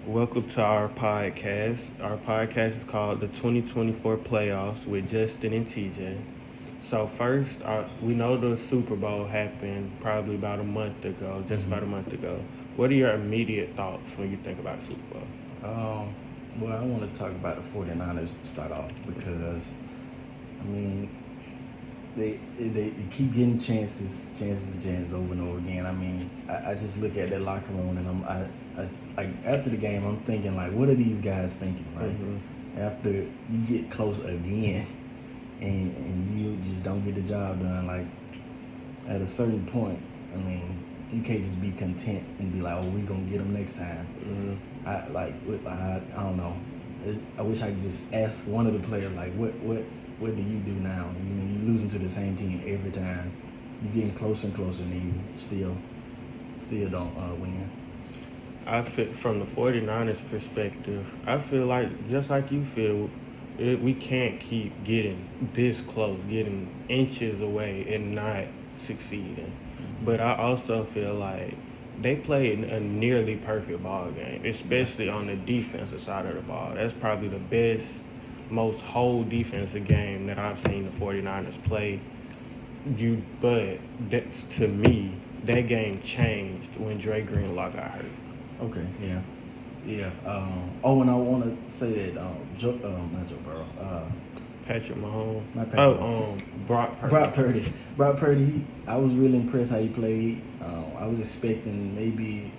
Welcome to our podcast. Our podcast is called the 2024 Playoffs with Justin and TJ. So first, we know the Super Bowl happened probably about a month ago, just about a month ago. What are your immediate thoughts when you think about the Super Bowl? Well, I want to talk about the 49ers to start off because, I mean, they keep getting chances over and over again. I mean, I just look at that locker room and I like after the game, I'm thinking like, what are these guys thinking? Like after you get close again and you just don't get the job done, like at a certain point, I mean, you can't just be content and be like, oh, we gonna get them next time. I don't know. I wish I could just ask one of the players like, what do you do now? You mean you losing to the same team every time? You're getting closer and closer, and you still don't win. I feel from the 49ers perspective, I feel like just like you feel, we can't keep getting this close, getting inches away and not succeeding. But I also feel like they played a nearly perfect ball game, especially on the defensive side of the ball. That's probably the best, most whole defensive game that I've seen the 49ers play. But that's, to me, that game changed when Dre Greenlaw got hurt. Okay, yeah. And I want to say that not Joe Burrow. Patrick Mahomes. Not Patrick. Brock Purdy. Brock Purdy. I was really impressed how he played. I was expecting maybe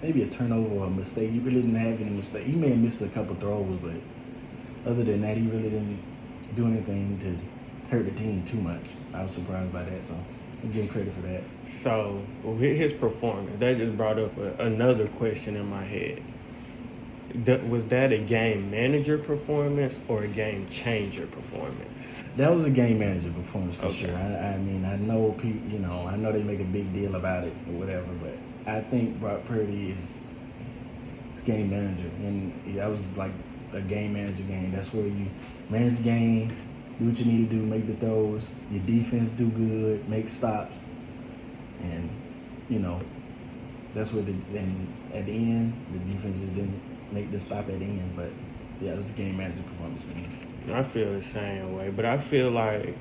a turnover or a mistake. He really didn't have any mistake. He may have missed a couple throws, but other than that, he really didn't do anything to hurt the team too much. I was surprised by that, so I'm giving credit for that. So, with his performance, that just brought up another question in my head. Was that a game manager performance or a game changer performance? That was a game manager performance for Okay. sure. I mean, I know people, I know they make a big deal about it or whatever, but I think Brock Purdy is game manager, and that was like a game manager game. That's where you manage the game, do what you need to do, make the throws, your defense do good, make stops, and that's what. And at the end, the defense just didn't make the stop at the end. But yeah, it was a game manager performance to me. I feel the same way, but I feel like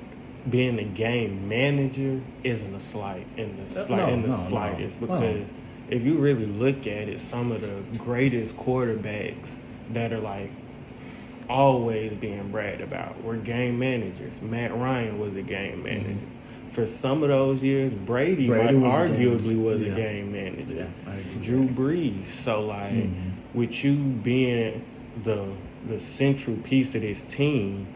being a game manager isn't a slight in the slightest because if you really look at it, some of the greatest quarterbacks that are like always being bragged about were game managers. Matt Ryan was a game manager. Mm-hmm. For some of those years, Brady arguably was a game manager. Yeah, I agree. Drew Brees. So with you being the central piece of this team,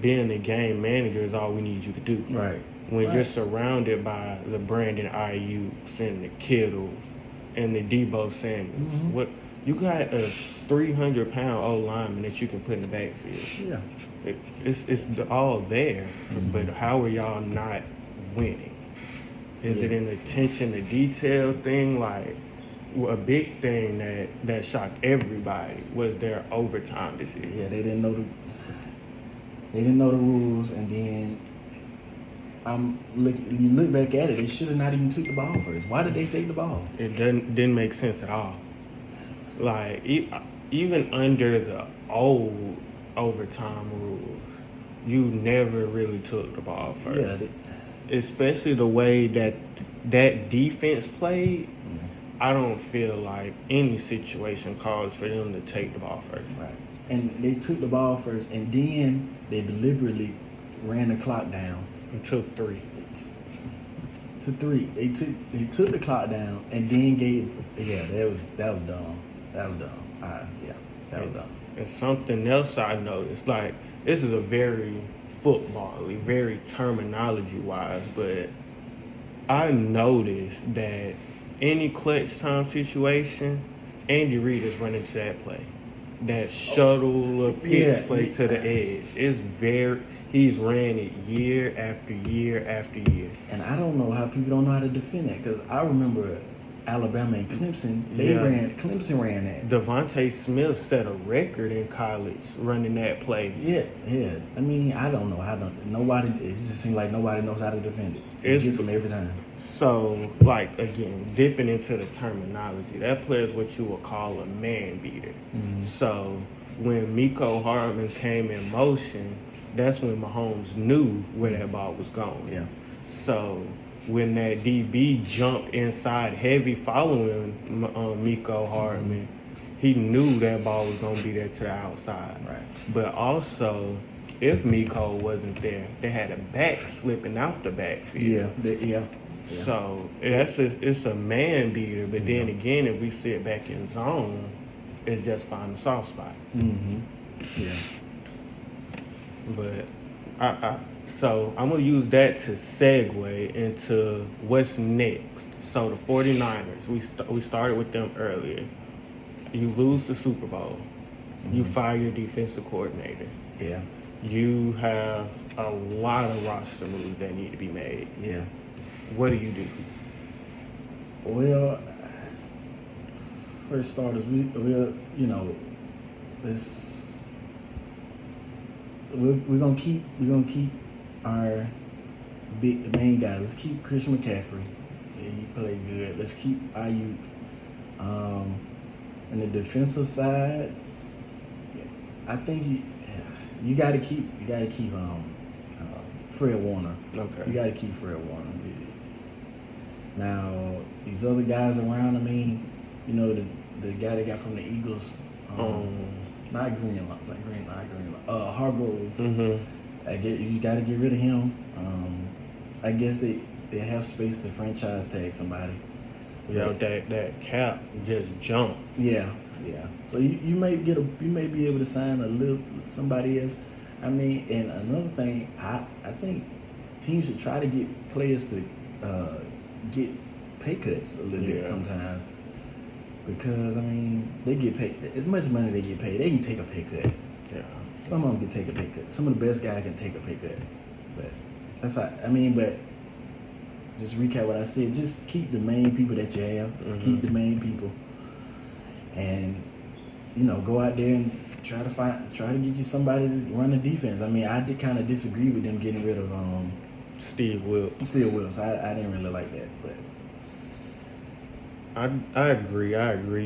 being the game manager is all we need you to do. Right. When you're surrounded by the Brandon Ayuk's and the Kittles and the Debo Samuels, what you got a 300-pound old lineman that you can put in the backfield. Yeah. It's all there, but how are y'all not winning? Is it an attention to detail thing? Like, a big thing that shocked everybody was their overtime this year. Yeah, they didn't know the rules, and then you look back at it, they should have not even took the ball first. Why did they take the ball? It didn't make sense at all. Like, even under the old overtime rules, you never really took the ball first. Yeah, especially the way that defense played. I don't feel like any situation calls for them to take the ball first. Right. And they took the ball first, and then they deliberately ran the clock down. And took 3. To 3. They took the clock down and then gave. Yeah, that was dumb. That was dumb. That was dumb. And something else I noticed, like, this is a very football-y, very terminology-wise, but I noticed that any clutch time situation, Andy Reid is running to that play. That shuttle or pitch play to the edge. He's ran it year after year after year. And I don't know how people don't know how to defend that, because I remember Alabama and Clemson, Yeah. Clemson ran that. Devontae Smith set a record in college running that play. Yeah. I mean, I don't know how to. Nobody. It just seems like nobody knows how to defend it. It gets them every time. So, like, again, dipping into the terminology, that player is what you would call a man beater. Mm-hmm. So, when Miko Hardman came in motion, that's when Mahomes knew where that ball was going. Yeah. So, when that DB jumped inside heavy following Miko Hardman, he knew that ball was going to be there to the outside. Right. But also, if Miko wasn't there, they had a back slipping out the backfield. Yeah. So it's a man beater, but then again, if we sit back in zone, it's just find the soft spot. Mm-hmm. Yeah. But so I'm gonna use that to segue into what's next. So the 49ers, we started with them earlier. You lose the Super Bowl, you fire your defensive coordinator. Yeah. You have a lot of roster moves that need to be made. Yeah. What do you do? Well, for starters, we're gonna keep our main guy. Let's keep Christian McCaffrey. Yeah, he played good. Let's keep Ayuk. And the defensive side, I think you got to keep Fred Warner. Okay. You got to keep Fred Warner. Now these other guys around. I mean, the guy they got from the Eagles. Not Greenlaw. Hargrove. Mm-hmm. You got to get rid of him. I guess they have space to franchise tag somebody. Yeah, that cap just jumped. Yeah. So you may be able to sign somebody else. I mean, and another thing, I think teams should try to get players to get pay cuts a little bit sometimes, because I mean they get paid as much money they get paid. They can take a pay cut. Yeah. Some of them can take a pay cut. Some of the best guys can take a pay cut. But that's how, but just recap what I said. Just keep the main people that you have. Mm-hmm. Keep the main people. And, go out there and try to get you somebody to run the defense. I mean, I did kind of disagree with them getting rid of Steve Wilks. I didn't really like that, but I agree.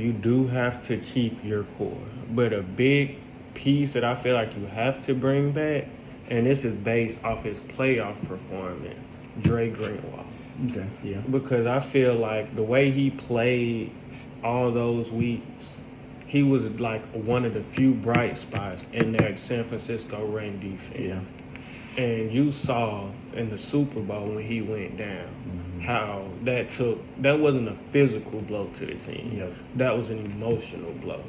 You do have to keep your core. But a big piece that I feel like you have to bring back, and this is based off his playoff performance, Dre Greenlaw. Okay, yeah. Because I feel like the way he played all those weeks, he was like one of the few bright spots in that San Francisco run defense. Yeah. And you saw in the Super Bowl when he went down how that wasn't a physical blow to the team. Yep. That was an emotional blow.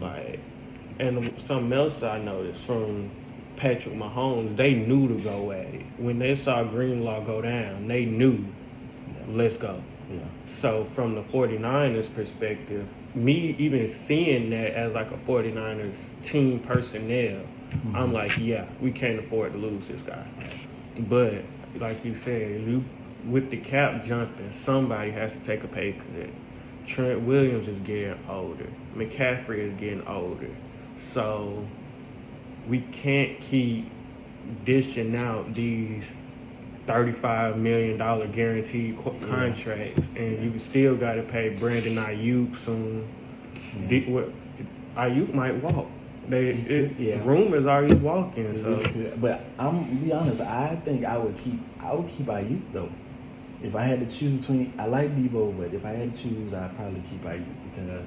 Like, and something else I noticed from Patrick Mahomes, they knew to go at it. When they saw Greenlaw go down, they knew, let's go. Yeah. So from the 49ers perspective, me even seeing that as like a 49ers team personnel, I'm like, yeah, we can't afford to lose this guy. But like you said, with the cap jumping, somebody has to take a pay cut. Trent Williams is getting older. McCaffrey is getting older. So we can't keep dishing out these $35 million guaranteed contracts, and you still got to pay Brandon Ayuk soon. Ayuk might walk. Rumors are he's walking. So, but I'm gonna be honest. I think I would keep Ayuk though. If I had to choose between, I like Debo, but if I had to choose, I'd probably keep Ayuk because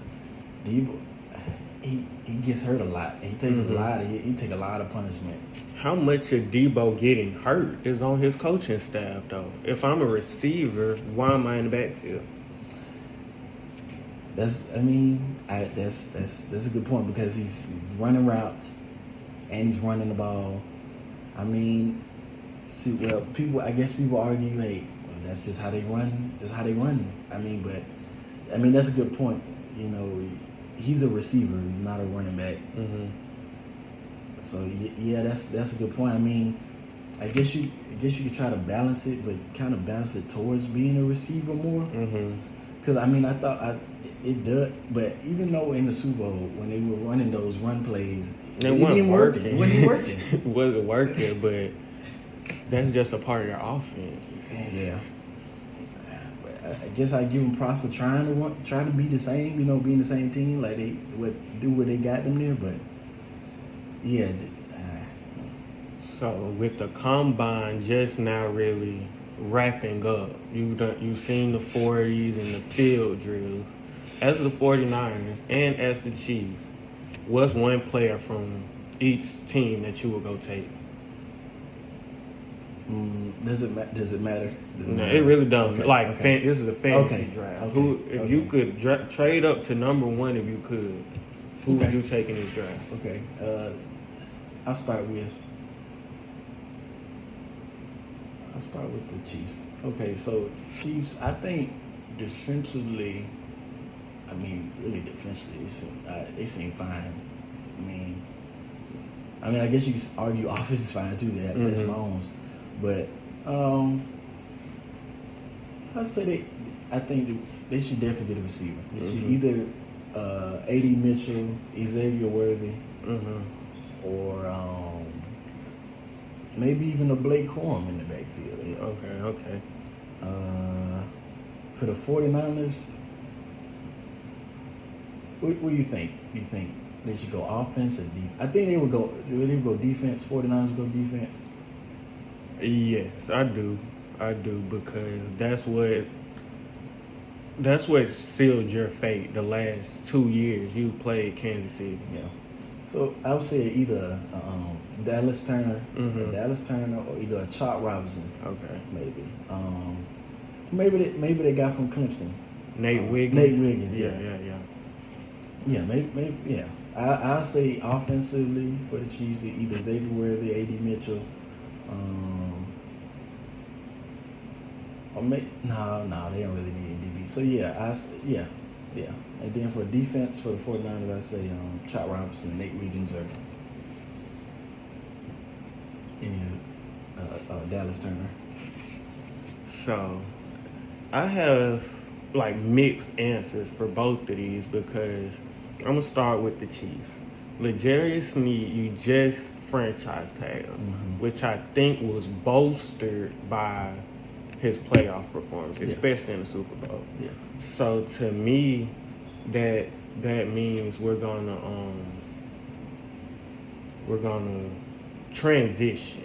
Debo, he gets hurt a lot. He takes a lot. He take a lot of punishment. How much of Debo getting hurt is on his coaching staff though? If I'm a receiver, why am I in the backfield? That's a good point because he's running routes and he's running the ball. I mean, people argue, hey, well, that's just how they run. That's how they run. That's a good point. He's a receiver. He's not a running back. Mm-hmm. So yeah, that's a good point. I mean, I guess you could try to balance it, but kind of balance it towards being a receiver more. Mm-hmm. Because I mean, it did, but even though in the Super Bowl when they were running those run plays, It wasn't working. It wasn't working. It wasn't working, but that's just a part of their offense. Yeah. But I guess I give them props for trying to be the same, being the same team, like they do what they got them there. But yeah. So with the combine just now really wrapping up, you've seen the 40s and the field drills. As the 49ers and as the Chiefs, what's one player from each team that you would go take? Does it matter? No, it really doesn't. Okay. This is a fantasy Okay. draft. Okay. If you could trade up to number one, if you could, who would you take in this draft? Okay. I'll start with the Chiefs. Okay, so Chiefs, I think defensively, really defensively, they seem fine. I guess you could argue offense is fine too. That's Mahomes, but I think they should definitely get a receiver. They should either A.D. Mitchell, Xavier Worthy, or maybe even a Blake Corum in the backfield. Yeah. Okay. For the 49ers, what do you think? You think they should go offense or defense? I think they would go defense. 49ers would go defense. Yes, I do because that's what sealed your fate the last 2 years you've played Kansas City. Yeah. So I would say either Dallas Turner, or either a Chop Robinson. Okay. Maybe. Maybe they got from Clemson. Nate Wiggins. Nate Wiggins. Yeah. Yeah, maybe. Yeah. I'll say offensively for the Chiefs, either Xavier Worthy, A.D. Mitchell, or no, they don't really need DB. So yeah. And then for defense for the 49ers, I say Chop Robinson, Nate Wiggins, or Dallas Turner. So, I have mixed answers for both of these because I'm gonna start with the Chiefs. L'Jarius Sneed, you just franchise tagged him, which I think was bolstered by his playoff performance, especially in the Super Bowl. Yeah. So to me, that means we're gonna transition.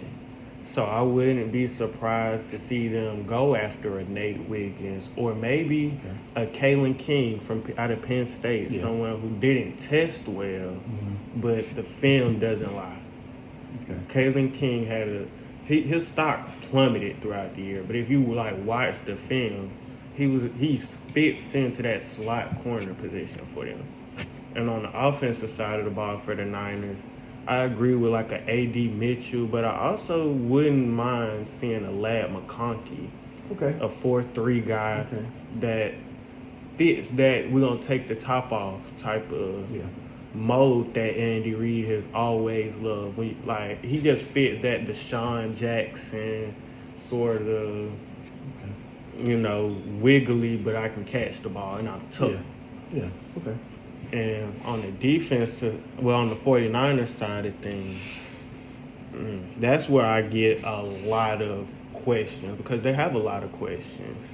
So I wouldn't be surprised to see them go after a Nate Wiggins or maybe a Kalen King out of Penn State, someone who didn't test well, but the film doesn't lie. Okay. Kalen King his stock plummeted throughout the year, but if you watch the film, he fits into that slot corner position for them. And on the offensive side of the ball for the Niners, I agree with an A.D. Mitchell, but I also wouldn't mind seeing a Ladd McConkey, a 4-3 guy that fits that we're going to take the top off type of mode that Andy Reid has always loved. He just fits that Deshaun Jackson sort of, wiggly, but I can catch the ball and I'm tough. Yeah. Okay. And on the defense, on the 49ers side of things, that's where I get a lot of questions because they have a lot of questions.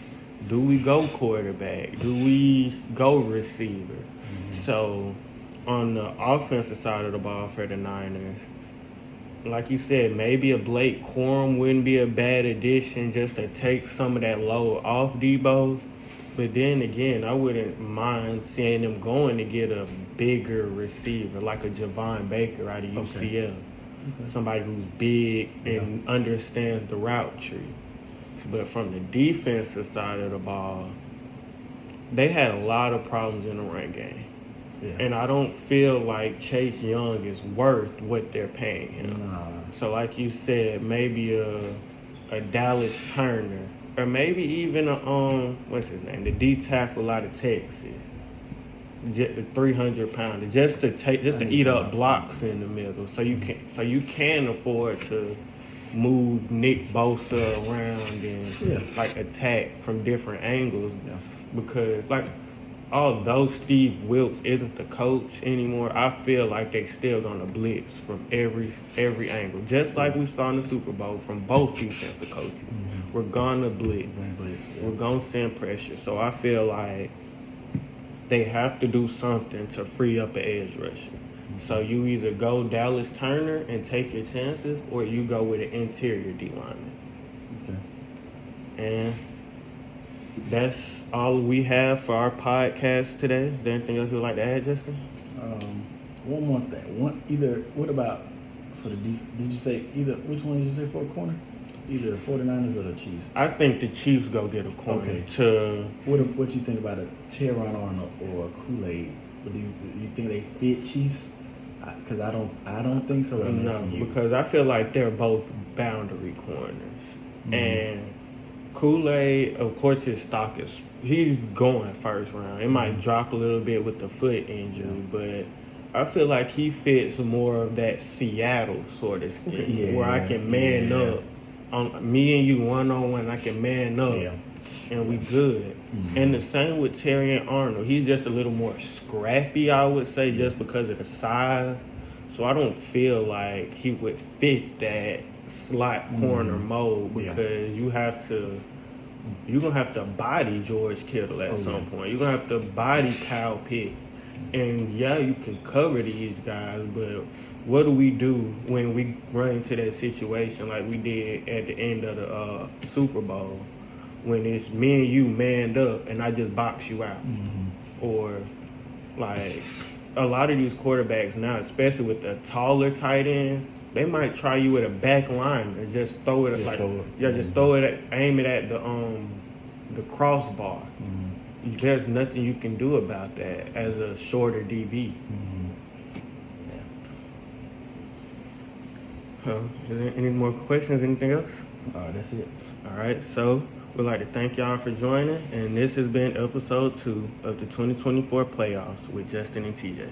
Do we go quarterback? Do we go receiver? So on the offensive side of the ball for the Niners, like you said, maybe a Blake Corum wouldn't be a bad addition just to take some of that load off Debo. But then again, I wouldn't mind seeing them going to get a bigger receiver, like a Javon Baker out of UCF. Somebody who's big and understands the route tree. But from the defensive side of the ball, they had a lot of problems in the run game. Yeah. And I don't feel like Chase Young is worth what they're paying him. Nah. So like you said, maybe a Dallas Turner. Or maybe even what's his name? The D tackle out of Texas, the 300-pounder, just to eat up blocks in the middle. So you can afford to move Nick Bosa around and attack from different angles. because like although Steve Wilkes isn't the coach anymore, I feel like they still gonna blitz from every angle, just like we saw in the Super Bowl from both defensive coaches. We're gonna blitz. We're gonna send pressure. So I feel like they have to do something to free up an edge rusher. So you either go Dallas Turner and take your chances, or you go with an interior D lineman. Okay. And that's all we have for our podcast today. Is there anything else you'd like to add, Justin? One more thing. What about for the did you say either, which one did you say for a corner? Either the 49ers or the Chiefs? I think the Chiefs go get a corner. Okay. What do you think about a Teron Arnold or a Kool-Aid? Do you think they fit Chiefs? Because I don't think so. No, because I feel like they're both boundary corners. And Kool-Aid, of course, his stock he's going first round. It might drop a little bit with the foot injury, but I feel like he fits more of that Seattle sort of scheme where I can man up. On me and you one-on-one, I can man up and we good. And the same with Terrion Arnold. He's just a little more scrappy, I would say, just because of the size. So I don't feel like he would fit that slot corner mold because you're gonna have to body George Kittle at some point. You're gonna have to body Kyle Pitts. And you can cover these guys, but what do we do when we run into that situation like we did at the end of the Super Bowl, when it's me and you manned up and I just box you out? Or like a lot of these quarterbacks now, especially with the taller tight ends, they might try you with a back line and just throw it aim it at the crossbar. There's nothing you can do about that as a shorter DB. Is there any more questions? Anything else? That's it. All right, so we'd like to thank y'all for joining, and this has been episode 2 of the 2024 playoffs with Justin and TJ.